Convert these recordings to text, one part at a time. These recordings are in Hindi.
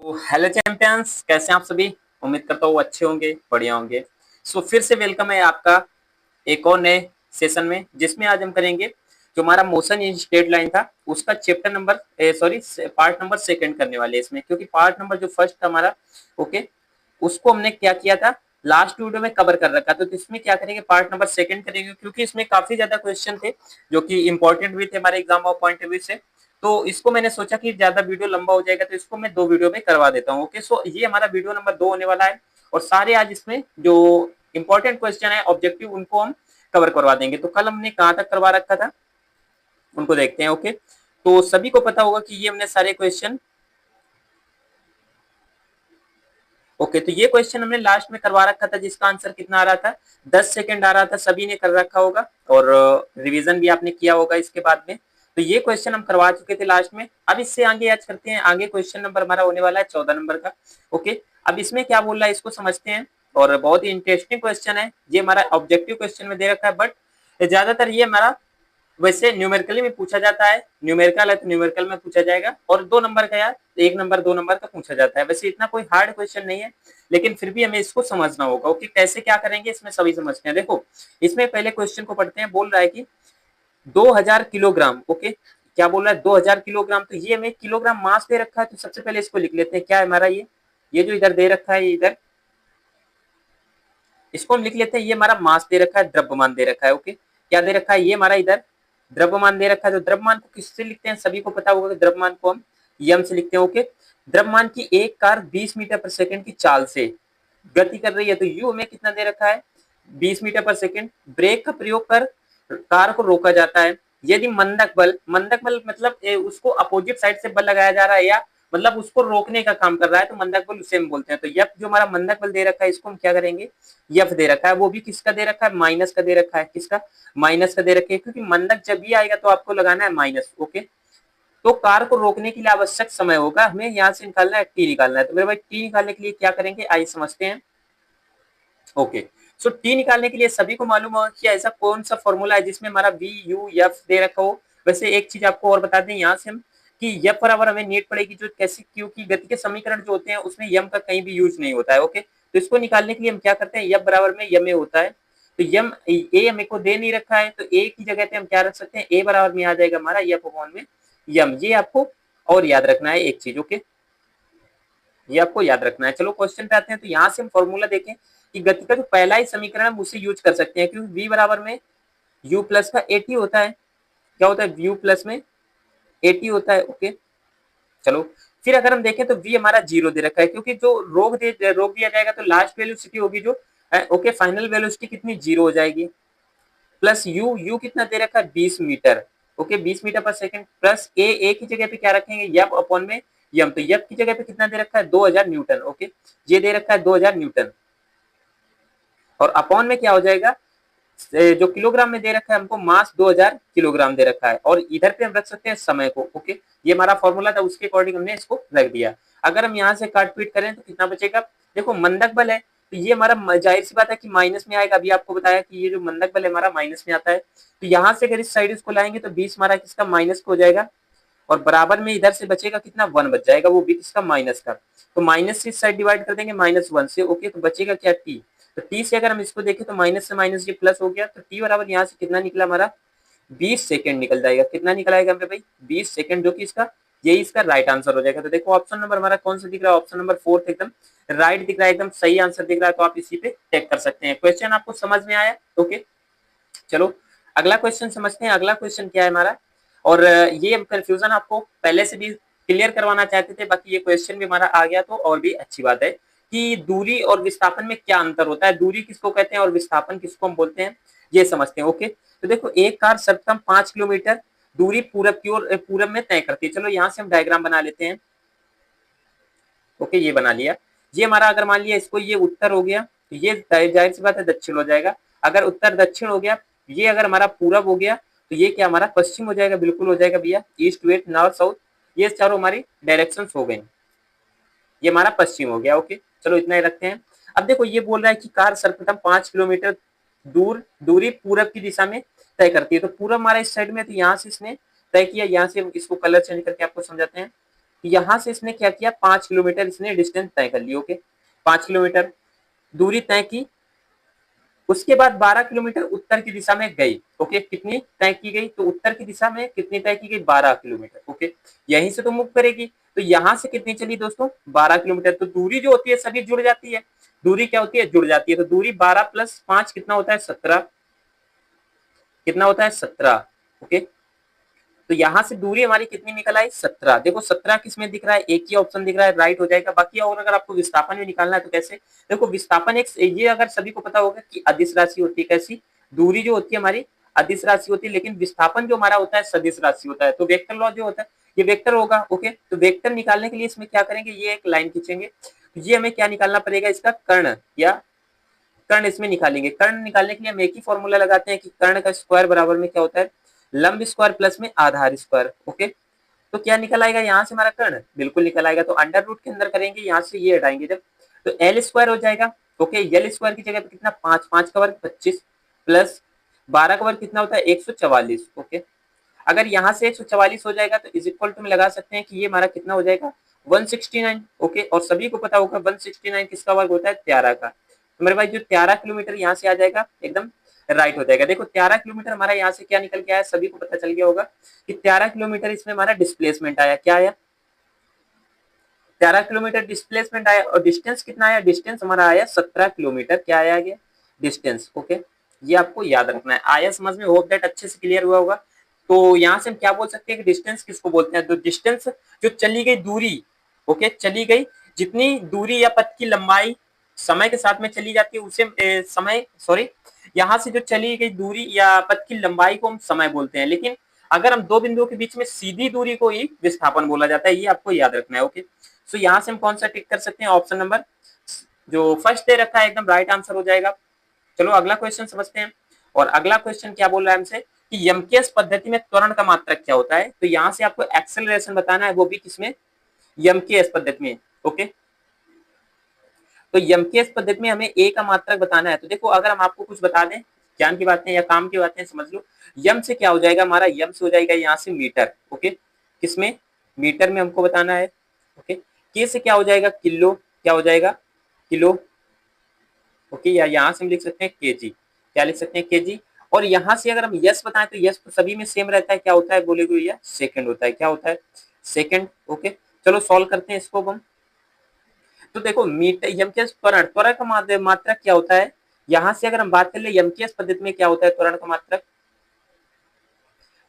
तो हेलो चैंपियंस, कैसे हैं आप सभी। उम्मीद करता हूँ अच्छे होंगे, बढ़िया होंगे। सो फिर से वेलकम है आपका एक और नए सेशन में, जिसमें आज हम करेंगे जो हमारा मोशन इन स्ट्रेट लाइन था उसका chapter number sorry part number second करने वाले हैं इसमें, क्योंकि पार्ट नंबर जो फर्स्ट था हमारा, ओके, उसको हमने क्या किया था, लास्ट वीडियो में कवर कर रखा। तो इसमें क्या करेंगे, पार्ट नंबर सेकंड करेंगे, क्योंकि इसमें काफी ज्यादा क्वेश्चन थे जो कि इंपॉर्टेंट भी थे हमारे exam of point of view से। तो इसको मैंने सोचा कि ज्यादा वीडियो लंबा हो जाएगा, तो इसको मैं 2 वीडियो में करवा देता हूँ। ओके, सो ये हमारा वीडियो नंबर 2 होने वाला है, और सारे आज इसमें जो इंपॉर्टेंट क्वेश्चन है ऑब्जेक्टिव, उनको हम कवर करवा देंगे। तो कल हमने कहाँ तक करवा रखा था, उनको देखते हैं। ओके, तो सभी को पता होगा कि ये हमने सारे क्वेश्चन, ओके, तो ये क्वेश्चन हमने लास्ट में करवा रखा था, जिसका आंसर कितना आ रहा था, 10 सेकंड आ रहा था। सभी ने कर रखा होगा और रिवीजन भी आपने किया होगा इसके बाद में। तो ये क्वेश्चन हम करवा चुके थे लास्ट में। अब इससे आगे आज करते हैं, आगे क्वेश्चन नंबर हमारा होने वाला है 14 नंबर का। ओके, अब इसमें क्या बोल रहा है इसको समझते हैं, और बहुत ही इंटरेस्टिंग क्वेश्चन है। ये हमारा ऑब्जेक्टिव क्वेश्चन में दे रखा है, बट ज्यादातर ये हमारा वैसे न्यूमेरिकली में पूछा जाता है। न्यूमेरिकल है तो न्यूमेरिकल में पूछा जाएगा, और 2 नंबर का यार 1 नंबर 2 नंबर का पूछा जाता है। वैसे इतना कोई हार्ड क्वेश्चन नहीं है, लेकिन फिर भी हमें इसको समझना होगा। ओके, कैसे क्या करेंगे इसमें सभी समझते हैं। देखो, इसमें पहले क्वेश्चन को पढ़ते हैं। बोल रहा है कि 2000 किलोग्राम। ओके, क्या बोल रहा है, 2000 किलोग्राम। तो ये हमें किलोग्राम मास दे रखा है, तो सबसे पहले इसको लिख लेते हैं। क्या है हमारा ये जो इधर दे रखा है, इधर इसको हम लिख लेते हैं। ये हमारा मास दे रखा है, द्रव्यमान दे रखा है। ओके, क्या दे रखा है, ये हमारा इधर द्रव्यमान दे रखा है। तो द्रव्यमान को किससे लिखते हैं, सभी को पता होगा कि द्रव्यमान को हम यम से लिखते हैं। ओके, द्रव्यमान की एक कार 20 मीटर पर सेकंड की चाल से गति कर रही है, तो यू हमें कितना दे रखा है, 20 मीटर पर सेकंड। ब्रेक का प्रयोग कर कार को रोका जाता है यदि मंदक बल मतलब उसको अपोजिट साइड से बल लगाया जा रहा है, या मतलब उसको रोकने का काम कर रहा है, तो मंदक बल उसे हम बोलते हैं। तो यफ जो हमारा मंदक बल दे रखा है, इसको हम क्या करेंगे, यफ दे रखा है। वो भी किसका दे रखा है, माइनस का दे रखा है। किसका, माइनस का दे रखा है, क्योंकि मंदक जब भी आएगा तो आपको लगाना है माइनस। ओके, तो कार को रोकने के लिए आवश्यक समय होगा, हमें यहाँ से निकालना है, टी निकालना है। तो मेरे भाई टी निकालने के लिए क्या करेंगे, आइए समझते हैं। ओके, सो टी निकालने के लिए सभी को मालूम होगा कि ऐसा कौन सा फॉर्मूला है जिसमें हमारा वी यू एफ दे रखा हो। वैसे एक चीज आपको और बता दें यहाँ से हम, कि एफ बराबर हमें नीड पड़ेगी जो कैसे, क्योंकि गति के समीकरण जो होते हैं उसमें यम का कहीं भी यूज नहीं होता है। ओके, तो इसको निकालने के लिए हम क्या करते हैं, एफ बराबर में यम ए होता है। तो यम ए हमें को दे नहीं रखा है, तो ए की जगह पे हम क्या रख सकते हैं, ए बराबर में आ जाएगा हमारा एफ अपॉन में यम। ये आपको और याद रखना है एक चीज। ओके, ये आपको याद रखना है। चलो क्वेश्चन पे आते हैं। तो यहाँ से हम फॉर्मूला देखें कि गति का जो पहला ही समीकरण है उसे यूज कर सकते हैं, क्योंकि v बराबर में u प्लस का एटी होता है। क्या होता है, u प्लस में एटी होता है। ओके, चलो फिर अगर हम देखें तो v हमारा 0 दे रखा है, क्योंकि जो रोक दिया जाएगा तो लास्ट वेलोसिटी होगी जो, ओके, फाइनल वेलोसिटी कितनी, 0 हो जाएगी। प्लस u कितना दे रखा है, 20 मीटर। ओके, 20 मीटर पर सेकंड। प्लस ए की जगह पे क्या रखेंगे, यप अपॉन में यम। तो यप की जगह पे कितना दे रखा है, 2000 न्यूटन। ओके, ये दे रखा है 2000 न्यूटन, और अपॉन में क्या हो जाएगा, जो किलोग्राम में दे रखा है हमको मास 2000 किलोग्राम दे रखा है, और इधर पे हम रख सकते हैं समय को। ओके, ये हमारा फॉर्मूला था, उसके अकॉर्डिंग हमने इसको रख दिया। अगर हम यहाँ से काट पीट करें तो कितना बचेगा, देखो मंदक बल है तो ये हमारा जाहिर सी बात है कि माइनस में आएगा। अभी आपको बताया कि ये जो मंदक बल है हमारा माइनस में आता है, तो यहाँ से अगर इस साइड इसको लाएंगे तो 20 हमारा किसका, माइनस को हो जाएगा, और बराबर में इधर से बचेगा कितना, 1 बच जाएगा, वो भी किसका, माइनस का। तो माइनस से इस साइड डिवाइड कर देंगे -1 से। ओके, तो बचेगा क्या, टी। तो टी से अगर हम इसको देखें तो माइनस से माइनस ये प्लस हो गया, तो टी बराबर यहाँ से कितना निकला हमारा, 20 सेकंड निकल जाएगा। कितना निकल आएगा हमें भाई, 20 सेकंड, जो कि इसका यही इसका राइट आंसर हो जाएगा। तो देखो ऑप्शन नंबर हमारा कौन सा दिख रहा है, ऑप्शन नंबर 4 एकदम राइट दिख रहा है, एकदम सही आंसर दिख रहा है। तो आप इसी पे चेक कर सकते हैं। क्वेश्चन आपको समझ में आया। ओके, चलो अगला क्वेश्चन समझते हैं। अगला क्वेश्चन क्या है हमारा, और ये कंफ्यूजन आपको पहले से भी क्लियर करवाना चाहते थे, बाकी ये क्वेश्चन भी हमारा आ गया तो और भी अच्छी बात है, कि दूरी और विस्थापन में क्या अंतर होता है, दूरी किसको कहते हैं और विस्थापन किसको हम बोलते हैं, ये समझते हैं। ओके, तो देखो एक कार सर्वप्रथम 5 किलोमीटर दूरी पूरब की ओर, पूरब में तय करती है। चलो यहाँ से हम डायग्राम बना लेते हैं। ओके, ये बना लिया। ये हमारा अगर मान लिया इसको, ये उत्तर हो गया, तो ये जाहिर सी बात है दक्षिण हो जाएगा। अगर उत्तर दक्षिण हो गया, ये अगर हमारा पूरब हो गया, तो ये क्या हमारा पश्चिम हो जाएगा। बिल्कुल हो जाएगा भैया, ईस्ट वेस्ट नॉर्थ साउथ, ये चारों हमारी डायरेक्शन हो गई। ये हमारा पश्चिम हो गया। ओके, चलो इतना ही रखते हैं। अब देखो ये बोल रहा है कि कार सर्वप्रथम 5 किलोमीटर दूरी पूरब की दिशा में तय करती है। तो पूरब हमारा इस साइड में, तो यहाँ से इसने तय किया। यहाँ से हम इसको कलर चेंज करके आपको समझाते हैं। यहां से इसने क्या किया, 5 किलोमीटर इसने डिस्टेंस तय कर ली। ओके, 5 किलोमीटर दूरी तय की। उसके बाद 12 किलोमीटर उत्तर की दिशा में गई। ओके, कितनी तय की गई, तो उत्तर की दिशा में कितनी तय की गई, 12 किलोमीटर। ओके, यहीं से तो मूव करेगी, तो यहां से कितनी चली दोस्तों, 12 किलोमीटर। तो दूरी जो होती है सभी जुड़ जाती है, दूरी क्या होती है, जुड़ जाती है। तो दूरी 12 + 5 कितना होता है, 17। कितना होता है, 17। ओके, तो यहां से दूरी हमारी कितनी निकल आई, 17। देखो 17 किसमें दिख रहा है, एक ही ऑप्शन दिख रहा है, राइट हो जाएगा। बाकी और अगर आपको विस्थापन भी निकालना है तो कैसे, देखो विस्थापन एक, ये अगर सभी को पता होगा कि अदिश राशि होती है। कैसी, दूरी जो होती है हमारी अदिश राशि होती है, लेकिन विस्थापन जो हमारा होता है सदिश राशि होता है। तो वेक्टर लॉ जो होता है ये वेक्टर होगा। ओके, तो वेक्टर निकालने के लिए इसमें क्या करेंगे, ये एक लाइन खींचेंगे। तो ये हमें क्या निकालना पड़ेगा, इसका कर्ण, या कर्ण इसमें निकालेंगे। कर्ण निकालने के लिए हम एक ही फॉर्मूला लगाते हैं कि कर्ण का स्क्वायर बराबर में क्या होता है, लंब स्क्वायर प्लस में आधार स्क्वायर। ओके, तो क्या निकल आएगा, यहाँ से हमारा कर्ण बिल्कुल निकल आएगा। तो अंडर रूट के अंदर करेंगे, यहाँ से ये हटाएंगे जब, तो एल स्क्वायर हो जाएगा। ओके, एल स्क्वायर की जगह पे कितना, 5, 5 का वर्ग 25 प्लस 12 का वर्ग कितना होता है, 144। ओके, अगर यहाँ से 144 हो जाएगा तो इज इक्वल टू में लगा सकते हैं कि ये हमारा कितना हो जाएगा, 169। ओके, और सभी को पता होगा 169 किसका वर्ग होता है, 13 का। तो मेरे भाई जो 13 किलोमीटर यहाँ से आ जाएगा, एकदम राइट हो जाएगा। देखो 13 किलोमीटर हमारा यहाँ से क्या निकल के आया, सभी को पता चल गया होगा कि 13 किलोमीटर इसमें हमारा डिस्प्लेसमेंट आया। क्या आया, 13 किलोमीटर डिस्प्लेसमेंट आया। और डिस्टेंस कितना आया, डिस्टेंस हमारा आया 17 किलोमीटर। क्या आया आगे, डिस्टेंस। ओके, ये आपको याद रखना है। आया समझ में, होप दैट अच्छे से क्लियर हुआ होगा। तो यहाँ से हम क्या बोल सकते हैं कि डिस्टेंस किसको बोलते हैं, तो डिस्टेंस जो चली गई दूरी, ओके, चली गई जितनी दूरी या पथ की लंबाई समय के साथ में चली जाती है उसे समय, सॉरी, यहाँ से जो चली गई दूरी या पथ की लंबाई को हम समय बोलते हैं। लेकिन अगर हम दो बिंदुओं के बीच में सीधी दूरी को ही विस्थापन बोला जाता है, ये आपको याद रखना है। ओके, सो यहाँ से हम कौन सा टिक कर सकते हैं, ऑप्शन नंबर जो फर्स्ट दे रखा है एकदम राइट आंसर हो जाएगा। चलो अगला क्वेश्चन समझते हैं। और अगला क्वेश्चन क्या बोल रहा है हमसे कि यमकेश पद्धति में त्वरण का मात्रक क्या होता है। तो यहाँ से आपको एक्सेलरेशन बताना है, वो भी किसमें, यमकेश पद्धति में। ओके, तो यमकेश पद्धति में हमें ए का मात्रक बताना है। तो देखो अगर हम आपको कुछ बता दें, ज्ञान की बातें या काम की बातें समझ लो। यम से क्या हो जाएगा हमारा, यम से हो जाएगा यहाँ से मीटर। ओके, किसमें, मीटर में हमको बताना है। ओके, के से क्या हो जाएगा, किलो। क्या हो जाएगा, किलो। ओके, या यहाँ से हम लिख सकते हैं केजी। क्या लिख सकते हैं, केजी। और यहाँ से अगर हम यस बताएं तो यस तो सभी में सेम रहता है। क्या होता है बोलेगे भैया, सेकंड होता है। क्या होता है, सेकंड। ओके, चलो सॉल्व करते हैं इसको हम। तो देखो मीटर यमकेश त्वरण, त्वरण का मात्रक क्या होता है। यहाँ से अगर हम बात कर ले यमकेश पद्धति में क्या होता है त्वरण का मात्रक,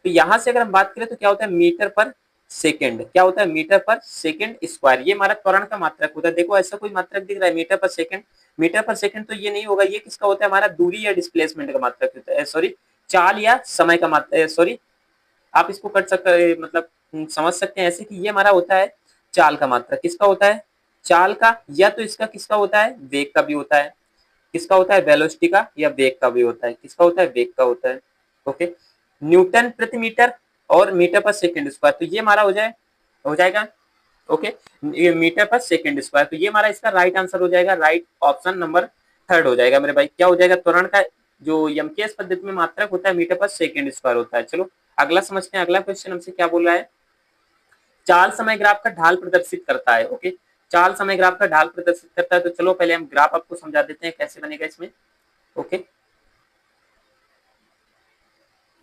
तो यहाँ से अगर हम बात करें तो क्या होता है, मीटर पर सेकंड। क्या होता है, मीटर पर सेकंड स्क्वायर। ये हमारा त्वरण का मात्रक होता है। देखो ऐसा कोई मात्रक दिख रहा है, मीटर पर सेकंड। मीटर पर सेकंड तो ये नहीं होगा, ये किसका होता है, हमारा दूरी या डिस्प्लेसमेंट का मात्रक होता है, सॉरी चाल या समय का मात्रक, सॉरी आप इसको कर सकते, मतलब समझ सकते हैं ऐसे कि ये हमारा होता है चाल का मात्रक। किसका होता है, चाल का, या तो इसका किसका होता है, वेग का भी होता है। किसका होता है, वेलोसिटी का या वेग का भी होता है। किसका होता है, वेग का होता है। ओके, न्यूटन प्रति मीटर और मीटर पर सेकंड स्क्वायर। तो ये हमारा हो जाएगा। ओके, ये मीटर पर सेकंड स्क्वायर। तो ये हमारा इसका राइट आंसर हो जाएगा, राइट ऑप्शन नंबर थर्ड हो जाएगा मेरे भाई। क्या हो जाएगा, त्वरण का जो यमकेश पद्धति में मात्रक होता है मीटर पर सेकंड स्क्वायर होता है। चलो अगला समझते हैं। अगला क्वेश्चन हमसे क्या बोल रहा है, चाल समय ग्राफ का ढाल प्रदर्शित करता है। ओके, चाल समय ग्राफ का ढाल प्रदर्शित करता है। तो चलो पहले हम ग्राफ आपको समझा देते हैं कैसे बनेगा इसमें। ओके,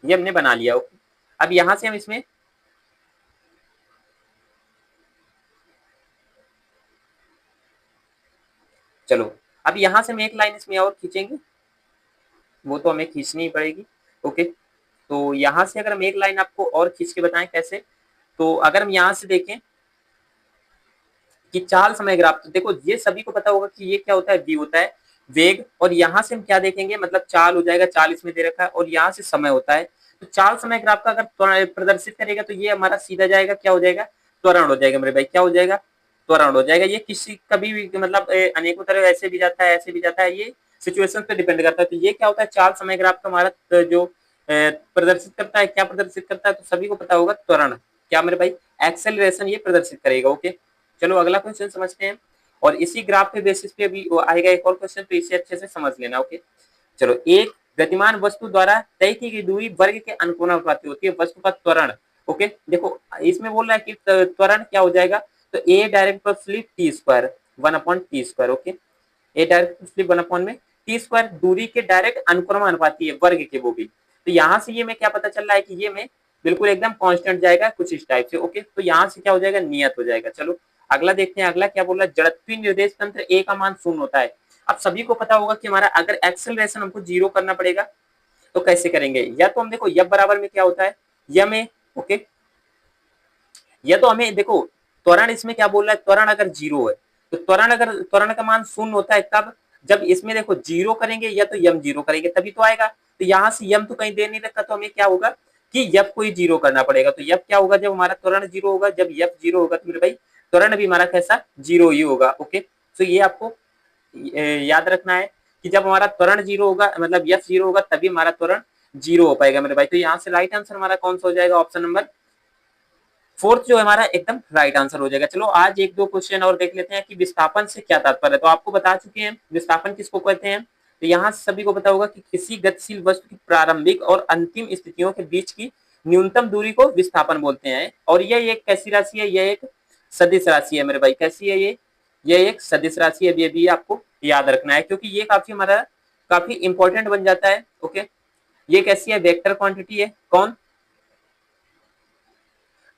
ये हमने बना लिया। ओके, अब यहां से हम इसमें चलो अब यहां से हम एक लाइन इसमें और खींचेंगे, वो तो हमें खींचनी ही पड़ेगी। ओके, तो यहां से अगर हम एक लाइन आपको और खींच के बताएं कैसे, तो अगर हम यहां से देखें कि चाल समय ग्राफ, तो देखो ये सभी को पता होगा कि ये क्या होता है, v होता है वेग। और यहाँ से हम क्या देखेंगे, मतलब चाल हो जाएगा, चाल इसमें दे रखा है, और यहाँ से समय होता है। तो चाल समय ग्राफ का अगर प्रदर्शित करेगा तो ये हमारा सीधा जाएगा, क्या हो जाएगा, त्वरण हो जाएगा मेरे भाई। क्या हो जाएगा, त्वरण हो जाएगा। ये किसी कभी भी मतलब अनेकों तरह ऐसे भी जाता है, ऐसे भी जाता है, ये सिचुएशन पे डिपेंड करता है। तो ये क्या होता है, चाल समय ग्राफ का हमारा जो प्रदर्शित करता है, क्या प्रदर्शित करता है, तो सभी को पता होगा त्वरण। क्या मेरे भाई, एक्सेलरेशन ये प्रदर्शित करेगा। ओके, चलो अगला क्वेश्चन समझते हैं। और इसी ग्राफ के बेसिस पे अभी आएगा एक और क्वेश्चन, तो इसे अच्छे से समझ लेना। ओके, चलो एक गतिमान वस्तु द्वारा तय की गई दूरी वर्ग के अनुपाती होती है। वस्तु का त्वरण ओके देखो इसमें बोल रहा है कि त्वरण क्या हो जाएगा, तो ए डायरेक्ट पर slip T square 1/t²। Okay a direct slip 1 में t² दूरी के डायरेक्ट अनुक्रमानुपाती है, वर्ग के वो भी। तो यहाँ से ये मैं क्या पता चल रहा है कि ये में बिल्कुल एकदम कांस्टेंट जाएगा कुछ इस टाइप से। ओके तो यहाँ से क्या हो जाएगा, नियत हो जाएगा। चलो अगला देखते हैं, अगला क्या बोल रहा है, जड़त्वीय निर्देश तंत्र ए का मान 0 होता है। अब सभी को पता होगा कि हमारा अगर एक्सेलरेशन हमको 0 करना पड़ेगा तो कैसे करेंगे, या तो हम देखो यफ बराबर में क्या होता है यम में। ओके या तो हमें देखो त्वरण इसमें क्या बोल रहा है, त्वरण अगर 0 है तो त्वरण का मान 0 होता है तब जब इसमें देखो 0 करेंगे या तो यम 0 करेंगे तभी तो आएगा। तो यहाँ से यम तो कहीं दे नहीं रखा, तो हमें क्या होगा कि यफ को ही 0 करना पड़ेगा। तो यफ क्या होगा, जब हमारा त्वरण 0 होगा, जब यफ 0 होगा तो मेरे भाई त्वरण भी हमारा कैसा 0 ही होगा। ओके तो ये आपको याद रखना है कि जब हमारा त्वरण 0 होगा मतलब यफ 0 होगा तभी हमारा त्वरण 0 हो पाएगा मेरे भाई। तो यहाँ से राइट आंसर हमारा कौन सा हो जाएगा, ऑप्शन नंबर 4 जो हमारा एकदम राइट आंसर हो जाएगा। चलो आज एक दो क्वेश्चन और देख लेते हैं कि विस्थापन से क्या तात्पर्य है। तो आपको बता चुके हैं विस्थापन किसको कहते हैं, तो यहाँ सभी को पता होगा कि किसी गतिशील वस्तु की प्रारंभिक और अंतिम स्थितियों के बीच की न्यूनतम दूरी को विस्थापन बोलते हैं। और यह एक कैसी राशि है, यह एक सदिश राशि है मेरे भाई। कैसी है ये एक सदिश राशि है, ये भी आपको याद रखना है क्योंकि ये काफी हमारा काफी इंपॉर्टेंट बन जाता है। ओके ये कैसी है, वेक्टर क्वांटिटी है। कौन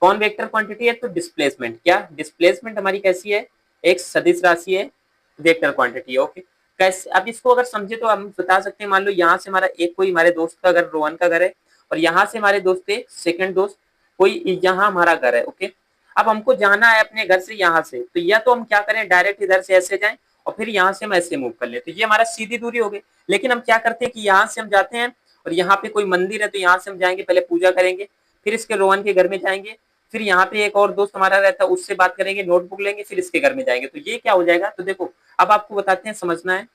कौन वेक्टर क्वांटिटी है, तो डिस्प्लेसमेंट। क्या डिस्प्लेसमेंट हमारी कैसी है, एक सदिश राशि है, वेक्टर क्वांटिटी है। ओके कैसे, अब इसको अगर समझे तो हम बता सकते हैं, मान लो यहाँ से हमारा एक कोई हमारे दोस्त का घर, रोहन का घर है, और यहाँ से हमारे दोस्त के सेकंड दोस्त कोई यहाँ हमारा घर है। ओके अब हमको जाना है अपने घर से यहाँ से, तो या तो हम क्या करें डायरेक्ट इधर से ऐसे जाएं और फिर यहाँ से हम ऐसे मूव कर ले, तो ये हमारा सीधी दूरी हो गई। लेकिन हम क्या करते हैं कि यहाँ से हम जाते हैं और यहाँ पे कोई मंदिर है तो यहाँ से हम जाएंगे, पहले पूजा करेंगे, फिर इसके रोहन के घर में जाएंगे, फिर यहाँ पे एक और दोस्त हमारा रहता है उससे बात करेंगे, नोटबुक लेंगे, फिर इसके घर में जाएंगे। तो ये क्या हो जाएगा, तो देखो अब आपको बताते हैं, समझना है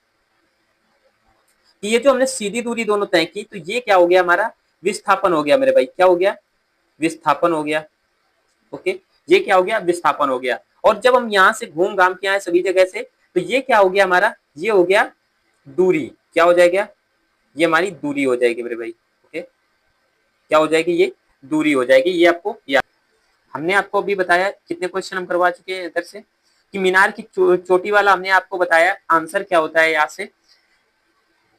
कि ये जो हमने सीधी दूरी दोनों तय की, तो ये क्या हो गया हमारा विस्थापन हो गया मेरे भाई। क्या हो गया, विस्थापन हो गया। ओके ये क्या हो गया, विस्थापन हो गया। और जब हम यहाँ से घूम घाम के आए सभी जगह से, तो ये क्या हो गया हमारा, ये हो गया दूरी। क्या हो जाएगा, ये हमारी दूरी हो जाएगी मेरे भाई। ओके क्या हो जाएगी, ये दूरी हो जाएगी। ये आपको याद, हमने आपको अभी बताया कितने क्वेश्चन हम करवा चुके हैं इधर से कि मीनार की चोटी वाला हमने आपको बताया आंसर क्या होता है, यहाँ से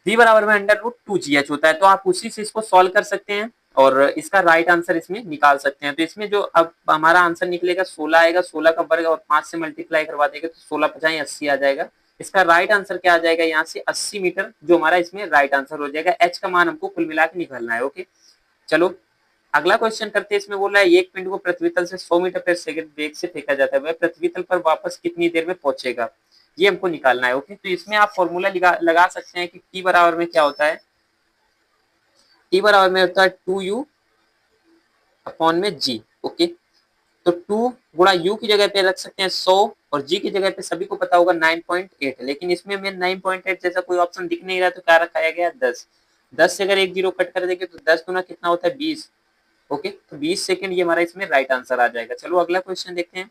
v बराबर में √2gh होता है। तो आप उसी से इसको सॉल्व कर सकते हैं और इसका राइट आंसर इसमें निकाल सकते हैं। तो इसमें जो अब हमारा आंसर निकलेगा 16 आएगा, 16 का वर्ग और 5 से मल्टीप्लाई करवा देगा तो 16 50 80 आ जाएगा। इसका राइट आंसर क्या आ जाएगा, यहाँ से 80 मीटर जो हमारा इसमें राइट आंसर हो जाएगा। एच का मान हमको कुल मिला के निकालना है। ओके चलो अगला क्वेश्चन करते हैं। इसमें बोल रहा है एक पिंड को पृथ्वी तल से 100 मीटर प्रति सेकंड वेग से फेंका जाता है, वह पृथ्वी तल पर वापस कितनी देर में पहुंचेगा, ये हमको निकालना है। ओके तो इसमें आप फॉर्मूला लगा सकते हैं कि टी बराबर में क्या होता है, टी बराबर में होता है 2u अपॉन में जी। ओके तो 2 गुणा u की जगह पे रख सकते हैं 100 और g की जगह पे सभी को पता होगा 9.8, लेकिन इसमें मैं 9.8 जैसा कोई ऑप्शन दिख नहीं रहा, तो क्या रखाया गया 10। 10 से अगर एक जीरो कट कर देंगे तो 10 गुना कितना होता है 20। ओके तो 20 सेकंड ये हमारा इसमें राइट आंसर आ जाएगा। चलो अगला क्वेश्चन देखते हैं।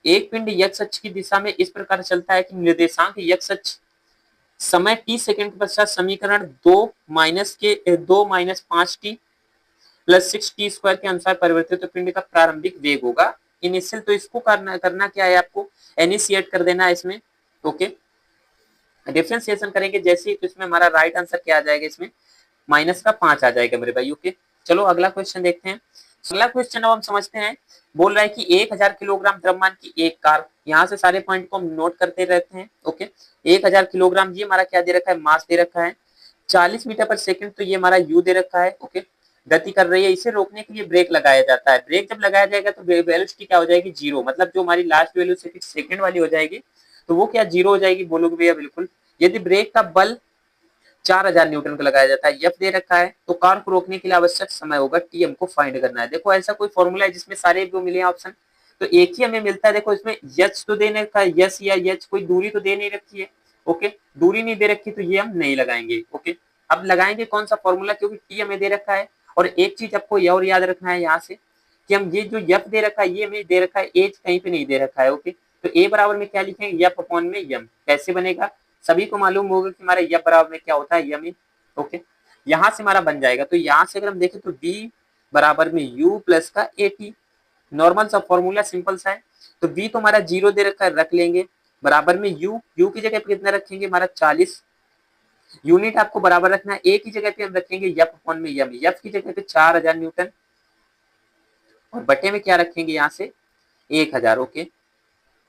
एक पिंड x अक्ष की दिशा में इस प्रकार चलता है कि निर्देशांक x अक्ष समय t सेकंड के पश्चात समीकरण 2 - 5t प्लस 6t² के अनुसार परिवर्तित तो पिंड का प्रारंभिक वेग होगा इनिशियल। तो इसको करना क्या है, आपको इनिशिएट कर देना है इसमें। ओके डिफरेंशिएशन करेंगे जैसे ही, तो इसमें हमारा राइट आंसर क्या आ जाएगा, इसमें -5 आ जाएगा मेरे भाई। ओके चलो अगला क्वेश्चन देखते हैं। अगला क्वेश्चन अब हम समझते हैं। बोल रहा है कि 1000 किलोग्राम द्रव्यमान की एक कार, यहाँ से सारे पॉइंट को हम नोट करते रहते हैं। ओके 1000 किलोग्राम ये हमारा क्या दे रखा है, मास दे रखा है। 40 मीटर पर सेकंड तो ये हमारा यू दे रखा है। ओके गति कर रही है, इसे रोकने के लिए ब्रेक लगाया जाता है। ब्रेक जब लगाया जाएगा तो वेलोसिटी क्या हो जाएगी, 0। मतलब जो हमारी लास्ट वेलोसिटी सेकंड वाली हो जाएगी तो वो क्या 0 हो जाएगी, बोलोगे भैया बिल्कुल। यदि ब्रेक का बल 4000 न्यूटन का लगाया जाता है, एफ दे रखा है, तो कार को रोकने के लिए आवश्यक समय होगा टी, हमको फाइंड करना है। देखो ऐसा कोई फॉर्मूला है जिसमें सारे जो मिले ऑप्शन, तो एक ही हमें मिलता है। देखो इसमें यच तो देने रखा है, यस या यच, कोई दूरी तो दे नहीं रखी है। ओके दूरी नहीं दे रखी तो ये हम नहीं लगाएंगे। ओके अब लगाएंगे कौन सा फॉर्मूला, क्योंकि टी हमें दे रखा है। और एक चीज आपको ये और याद रखना है यहाँ से कि हम ये जो यफ दे रखा है ये हमें दे रखा है, एज कहीं पे नहीं दे रखा है। ओके तो ए बराबर में क्या लिखेंगे, यफ अपॉन में यम। कैसे बनेगा, सभी को मालूम होगा कि हमारा यफ बराबर में क्या होता है, यम। ओके यहाँ से हमारा बन जाएगा। तो यहाँ से अगर हम देखें तो डी बराबर में u प्लस का at। नॉर्मल सा फॉर्मूला, सिंपल सा है। तो v तो हमारा 0 दे रखा है, रख लेंगे, बराबर में u की जगह पे कितना रखेंगे हमारा 40। यूनिट आपको बराबर रखना है, a की जगह पे हम रखेंगे f अपॉन में m, f की जगह पे 4000 न्यूटन और बटे में क्या रखेंगे यहाँ से 1000। ओके,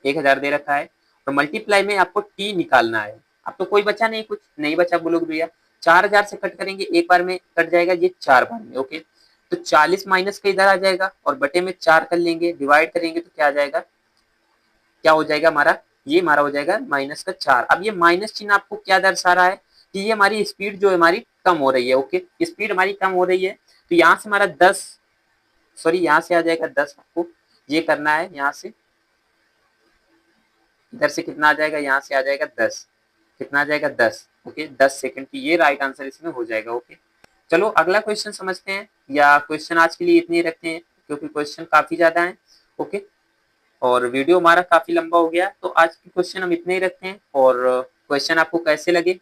1000 दे रखा है और मल्टीप्लाई में आपको t निकालना है। अब तो कोई बचा नहीं, कुछ नहीं बचा बोलोगे भैया। 4000 से कट करेंगे, एक बार में कट जाएगा, ये 4 बार में। ओके, तो 40 माइनस का इधर आ जाएगा और बटे में 4 कर लेंगे, डिवाइड करेंगे तो क्या आ जाएगा, क्या हो जाएगा हमारा, ये हमारा हो जाएगा माइनस का 4। अब ये माइनस चिन्ह आपको क्या दर्शा रहा है कि ये हमारी स्पीड जो है हमारी कम हो रही है। ओके, स्पीड हमारी कम हो रही है, तो यहाँ से हमारा 10, सॉरी यहाँ से आ जाएगा 10, आपको ये करना है, यहाँ से इधर से कितना आ जाएगा, यहाँ से आ जाएगा 10, कितना आ जाएगा 10। ओके, 10 सेकंड की, ये राइट आंसर इसमें हो जाएगा। ओके, चलो अगला क्वेश्चन समझते हैं, या क्वेश्चन आज के लिए इतने ही रखते हैं क्योंकि क्वेश्चन काफी ज्यादा है। ओके, और वीडियो हमारा काफी लंबा हो गया, तो आज के क्वेश्चन हम इतने ही रखते हैं। और क्वेश्चन आपको कैसे लगे,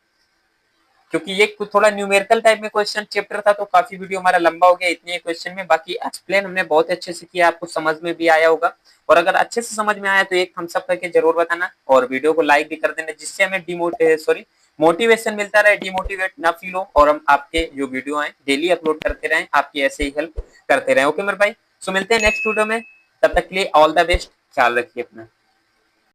क्योंकि ये थोड़ा न्यूमेरिकल टाइप में क्वेश्चन चैप्टर था, तो काफी वीडियो हमारा लंबा हो गया इतने क्वेश्चन में। बाकी एक्सप्लेन हमने बहुत अच्छे से किया, आपको समझ में भी आया होगा। और अगर अच्छे से समझ में आया तो एक थम्स अप करके जरूर बताना और वीडियो को लाइक भी कर देना, जिससे हमें मोटिवेशन मिलता रहे, डिमोटिवेट ना फील हो, और हम आपके जो वीडियो हैं डेली अपलोड करते रहें, आपकी ऐसे ही हेल्प करते रहें। ओके मेरे भाई, सो मिलते हैं नेक्स्ट वीडियो में, तब तक के लिए ऑल द बेस्ट, ख्याल रखिए अपना।